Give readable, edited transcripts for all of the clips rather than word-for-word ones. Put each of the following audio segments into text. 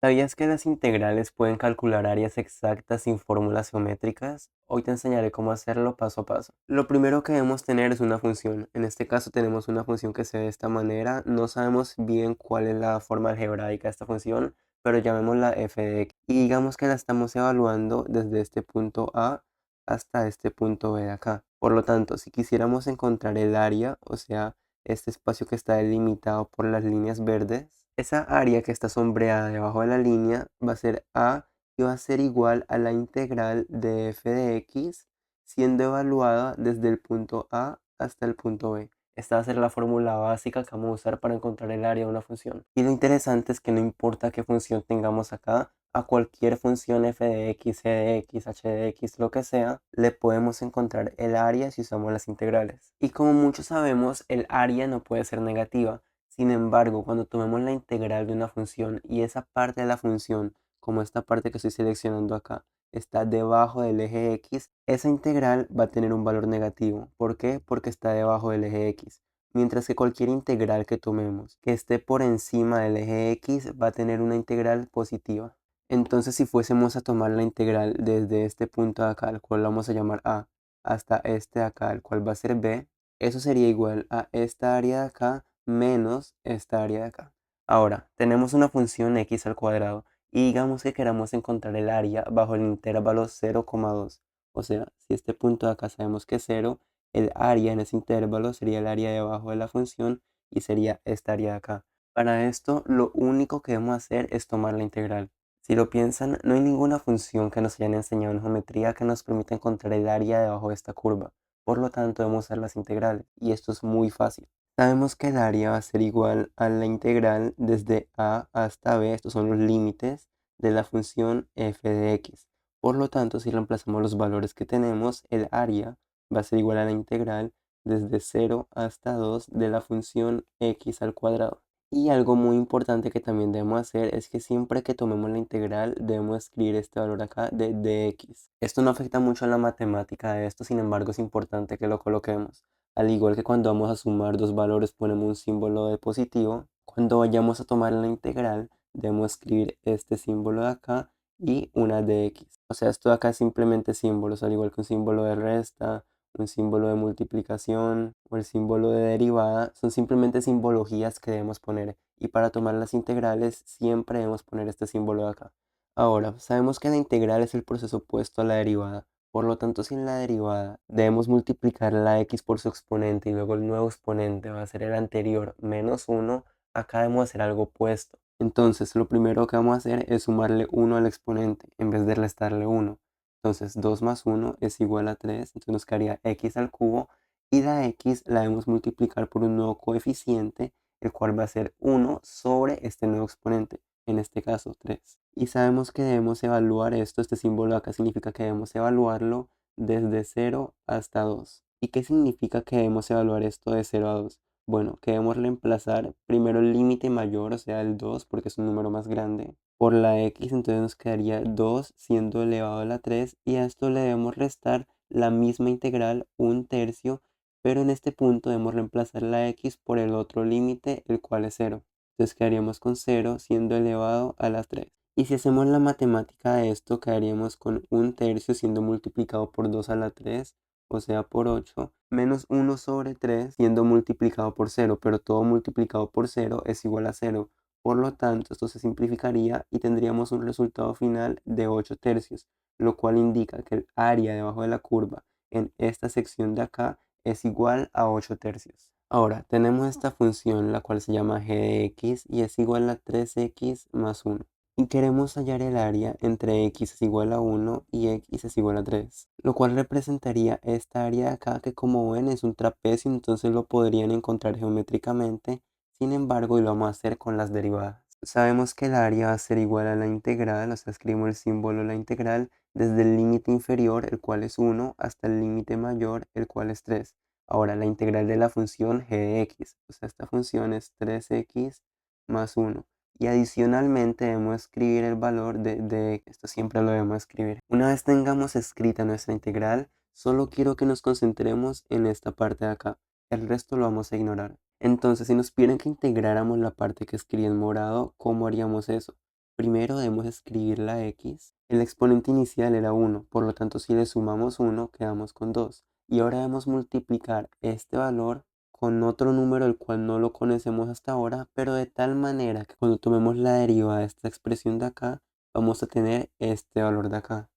¿Sabías que las integrales pueden calcular áreas exactas sin fórmulas geométricas? Hoy te enseñaré cómo hacerlo paso a paso. Lo primero que debemos tener es una función. En este caso tenemos una función que se ve de esta manera. No sabemos bien cuál es la forma algebraica de esta función, pero llamémosla f de x. Y digamos que la estamos evaluando desde este punto A hasta este punto B de acá. Por lo tanto, si quisiéramos encontrar el área, o sea, este espacio que está delimitado por las líneas verdes, esa área que está sombreada debajo de la línea va a ser A y va a ser igual a la integral de f de x siendo evaluada desde el punto A hasta el punto B. Esta va a ser la fórmula básica que vamos a usar para encontrar el área de una función. Y lo interesante es que no importa qué función tengamos acá, a cualquier función f de x, g de x, h de x, lo que sea, le podemos encontrar el área si usamos las integrales. Y como muchos sabemos, el área no puede ser negativa. Sin embargo, cuando tomemos la integral de una función y esa parte de la función, como esta parte que estoy seleccionando acá, está debajo del eje x, esa integral va a tener un valor negativo. ¿Por qué? Porque está debajo del eje x. Mientras que cualquier integral que tomemos que esté por encima del eje x va a tener una integral positiva. Entonces, si fuésemos a tomar la integral desde este punto de acá, al cual vamos a llamar A, hasta este de acá, el cual va a ser B, eso sería igual a esta área de acá menos esta área de acá. Ahora, tenemos una función x al cuadrado y digamos que queramos encontrar el área bajo el intervalo 0,2. O sea, si este punto de acá sabemos que es 0, el área en ese intervalo sería el área debajo de la función y sería esta área de acá. Para esto, lo único que debemos hacer es tomar la integral. Si lo piensan, no hay ninguna función que nos hayan enseñado en geometría que nos permita encontrar el área debajo de esta curva. Por lo tanto, debemos usar las integrales y esto es muy fácil. Sabemos que el área va a ser igual a la integral desde a hasta b, estos son los límites de la función f de x. Por lo tanto, si reemplazamos los valores que tenemos, el área va a ser igual a la integral desde 0 hasta 2 de la función x al cuadrado. Y algo muy importante que también debemos hacer es que siempre que tomemos la integral debemos escribir este valor acá de dx. Esto no afecta mucho a la matemática de esto, sin embargo es importante que lo coloquemos. Al igual que cuando vamos a sumar dos valores ponemos un símbolo de positivo, cuando vayamos a tomar la integral debemos escribir este símbolo de acá y una de x. O sea, esto de acá es simplemente símbolos, al igual que un símbolo de resta, un símbolo de multiplicación o el símbolo de derivada, son simplemente simbologías que debemos poner. Y para tomar las integrales siempre debemos poner este símbolo de acá. Ahora, sabemos que la integral es el proceso opuesto a la derivada. Por lo tanto, si en la derivada debemos multiplicar la x por su exponente y luego el nuevo exponente va a ser el anterior menos 1, acá debemos hacer algo opuesto. Entonces, lo primero que vamos a hacer es sumarle 1 al exponente en vez de restarle 1. Entonces, 2 más 1 es igual a 3, entonces nos quedaría x al cubo y la x la debemos multiplicar por un nuevo coeficiente, el cual va a ser 1 sobre este nuevo exponente, en este caso 3. Y sabemos que debemos evaluar esto, este símbolo acá significa que debemos evaluarlo desde 0 hasta 2. ¿Y qué significa que debemos evaluar esto de 0 a 2? Bueno, que debemos reemplazar primero el límite mayor, o sea el 2, porque es un número más grande, por la x, entonces nos quedaría 2 siendo elevado a la 3 y a esto le debemos restar la misma integral, un tercio, pero en este punto debemos reemplazar la x por el otro límite, el cual es 0. Entonces quedaríamos con 0 siendo elevado a la 3. Y si hacemos la matemática de esto, quedaríamos con un tercio siendo multiplicado por 2 a la 3, o sea por 8, menos 1 sobre 3 siendo multiplicado por 0, pero todo multiplicado por 0 es igual a 0. Por lo tanto, esto se simplificaría y tendríamos un resultado final de 8 tercios, lo cual indica que el área debajo de la curva en esta sección de acá es igual a 8 tercios. Ahora, tenemos esta función la cual se llama g de x y es igual a 3x más 1. Y queremos hallar el área entre x es igual a 1 y x es igual a 3, lo cual representaría esta área de acá que como ven es un trapecio, entonces lo podrían encontrar geométricamente. Sin embargo, y lo vamos a hacer con las derivadas. Sabemos que el área va a ser igual a la integral, o sea, escribimos el símbolo de la integral desde el límite inferior, el cual es 1, hasta el límite mayor, el cual es 3. Ahora, la integral de la función g de x, o sea, esta función es 3x más 1. Y adicionalmente debemos escribir el valor de esto siempre lo debemos escribir. Una vez tengamos escrita nuestra integral, solo quiero que nos concentremos en esta parte de acá. El resto lo vamos a ignorar. Entonces, si nos piden que integráramos la parte que escribí en morado, ¿cómo haríamos eso? Primero debemos escribir la x. El exponente inicial era 1, por lo tanto si le sumamos 1 quedamos con 2. Y ahora debemos multiplicar este valor con otro número el cual no lo conocemos hasta ahora, pero de tal manera que cuando tomemos la derivada de esta expresión de acá, vamos a tener este valor de acá.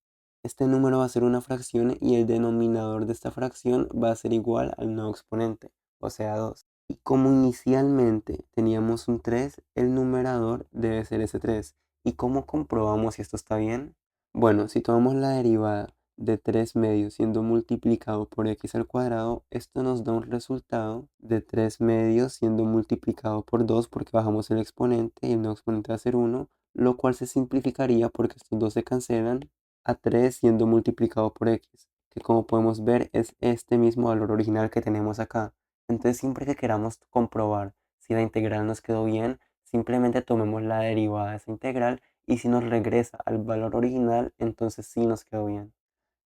Este número va a ser una fracción y el denominador de esta fracción va a ser igual al nuevo exponente, o sea 2. Y como inicialmente teníamos un 3, el numerador debe ser ese 3. ¿Y cómo comprobamos si esto está bien? Bueno, si tomamos la derivada de 3 medios siendo multiplicado por x al cuadrado, esto nos da un resultado de 3 medios siendo multiplicado por 2 porque bajamos el exponente y el nuevo exponente va a ser 1, lo cual se simplificaría porque estos dos se cancelan a 3 siendo multiplicado por x, que como podemos ver es este mismo valor original que tenemos acá. Entonces siempre que queramos comprobar si la integral nos quedó bien, simplemente tomemos la derivada de esa integral y si nos regresa al valor original, entonces sí nos quedó bien.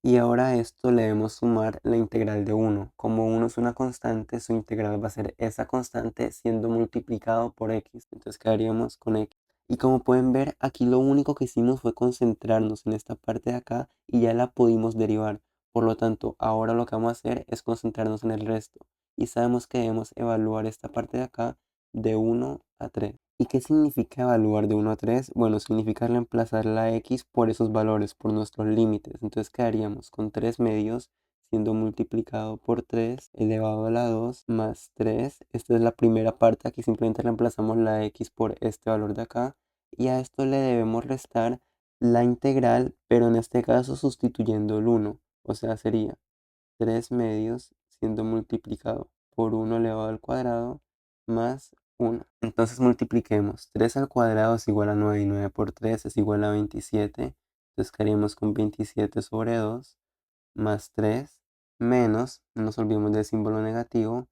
Y ahora a esto le debemos sumar la integral de 1. Como 1 es una constante, su integral va a ser esa constante siendo multiplicado por x. Entonces quedaríamos con x. Y como pueden ver, aquí lo único que hicimos fue concentrarnos en esta parte de acá y ya la pudimos derivar. Por lo tanto, ahora lo que vamos a hacer es concentrarnos en el resto. Y sabemos que debemos evaluar esta parte de acá de 1 a 3. ¿Y qué significa evaluar de 1 a 3? Bueno, significa reemplazar la x por esos valores, por nuestros límites. Entonces quedaríamos con 3 medios siendo multiplicado por 3 elevado a la 2 más 3. Esta es la primera parte, aquí simplemente reemplazamos la x por este valor de acá. Y a esto le debemos restar la integral, pero en este caso sustituyendo el 1. O sea, sería 3 medios siendo multiplicado por 1 elevado al cuadrado más 1. Entonces multipliquemos. 3 al cuadrado es igual a 9 y 9 por 3 es igual a 27. Entonces quedaríamos con 27 sobre 2 más 3 menos, no nos olvidemos del símbolo negativo,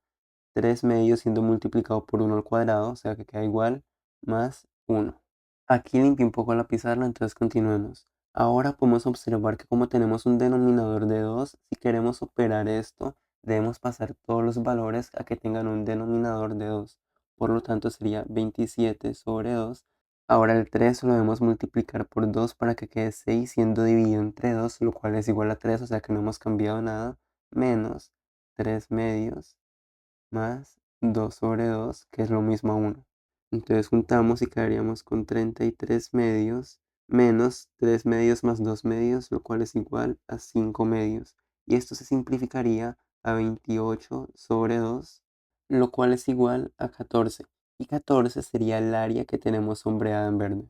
3 medios siendo multiplicado por 1 al cuadrado, o sea que queda igual, más 1. Aquí limpié un poco la pizarra, entonces continuemos. Ahora podemos observar que como tenemos un denominador de 2, si queremos operar esto, debemos pasar todos los valores a que tengan un denominador de 2. Por lo tanto sería 27 sobre 2. Ahora el 3 lo debemos multiplicar por 2 para que quede 6 siendo dividido entre 2, lo cual es igual a 3, o sea que no hemos cambiado nada, menos 3 medios más 2 sobre 2, que es lo mismo a 1. Entonces juntamos y quedaríamos con 33 medios menos 3 medios más 2 medios, lo cual es igual a 5 medios. Y esto se simplificaría a 28 sobre 2, lo cual es igual a 14. Y 14 sería el área que tenemos sombreada en verde.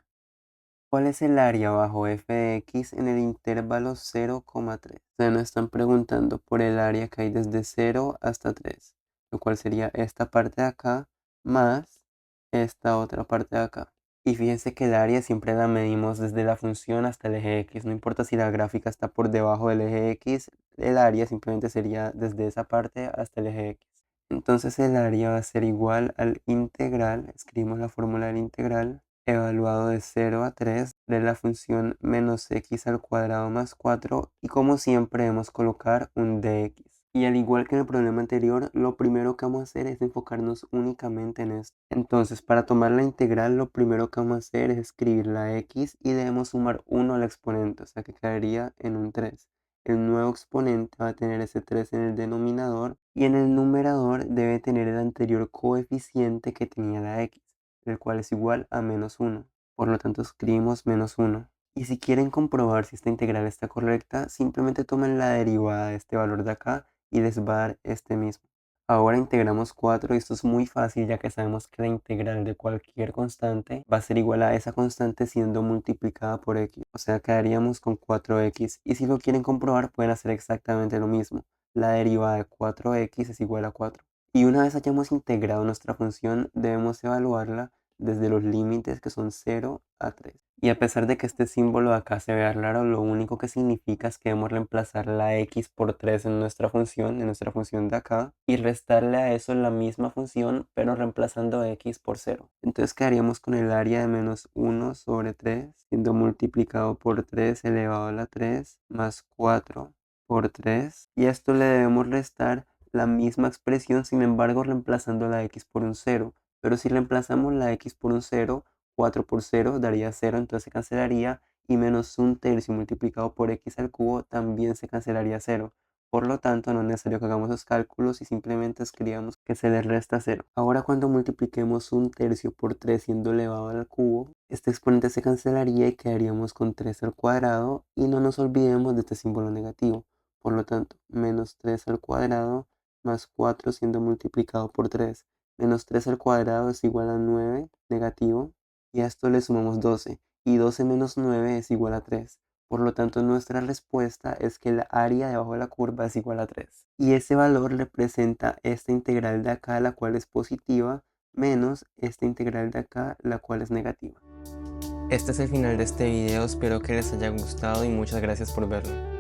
¿Cuál es el área bajo f de x en el intervalo 0,3? Se nos están preguntando por el área que hay desde 0 hasta 3, lo cual sería esta parte de acá más esta otra parte de acá. Y fíjense que el área siempre la medimos desde la función hasta el eje x. No importa si la gráfica está por debajo del eje x, el área simplemente sería desde esa parte hasta el eje x. Entonces el área va a ser igual al integral, escribimos la fórmula del integral, evaluado de 0 a 3 de la función menos x al cuadrado más 4 y como siempre debemos colocar un dx. Y al igual que en el problema anterior, lo primero que vamos a hacer es enfocarnos únicamente en esto. Entonces, para tomar la integral, lo primero que vamos a hacer es escribir la x y debemos sumar 1 al exponente, o sea que quedaría en un 3. El nuevo exponente va a tener ese 3 en el denominador y en el numerador debe tener el anterior coeficiente que tenía la x, el cual es igual a menos 1. Por lo tanto, escribimos menos 1. Y si quieren comprobar si esta integral está correcta, simplemente tomen la derivada de este valor de acá y les va a dar este mismo. Ahora integramos 4 y esto es muy fácil ya que sabemos que la integral de cualquier constante va a ser igual a esa constante siendo multiplicada por x. O sea, quedaríamos con 4x. Y si lo quieren comprobar pueden hacer exactamente lo mismo. La derivada de 4x es igual a 4. Y una vez hayamos integrado nuestra función, debemos evaluarla desde los límites que son 0 a 3. Y a pesar de que este símbolo de acá se vea raro, lo único que significa es que debemos reemplazar la x por 3 en nuestra función de acá, y restarle a eso la misma función, pero reemplazando x por 0. Entonces quedaríamos con el área de menos 1 sobre 3, siendo multiplicado por 3 elevado a la 3, más 4 por 3. Y a esto le debemos restar la misma expresión, sin embargo reemplazando la x por un 0. Pero si reemplazamos la x por un 0, 4 por 0 daría 0, entonces se cancelaría, y menos 1/3 multiplicado por x al cubo también se cancelaría 0. Por lo tanto, no es necesario que hagamos los cálculos y simplemente escribamos que se le resta 0. Ahora cuando multipliquemos 1/3 por 3 siendo elevado al cubo, este exponente se cancelaría y quedaríamos con 3 al cuadrado, y no nos olvidemos de este símbolo negativo. Por lo tanto, menos 3 al cuadrado más 4 siendo multiplicado por 3. Menos 3 al cuadrado es igual a 9 negativo, y a esto le sumamos 12, y 12 menos 9 es igual a 3. Por lo tanto, nuestra respuesta es que la área debajo de la curva es igual a 3. Y ese valor representa esta integral de acá, la cual es positiva, menos esta integral de acá, la cual es negativa. Este es el final de este video, espero que les haya gustado y muchas gracias por verlo.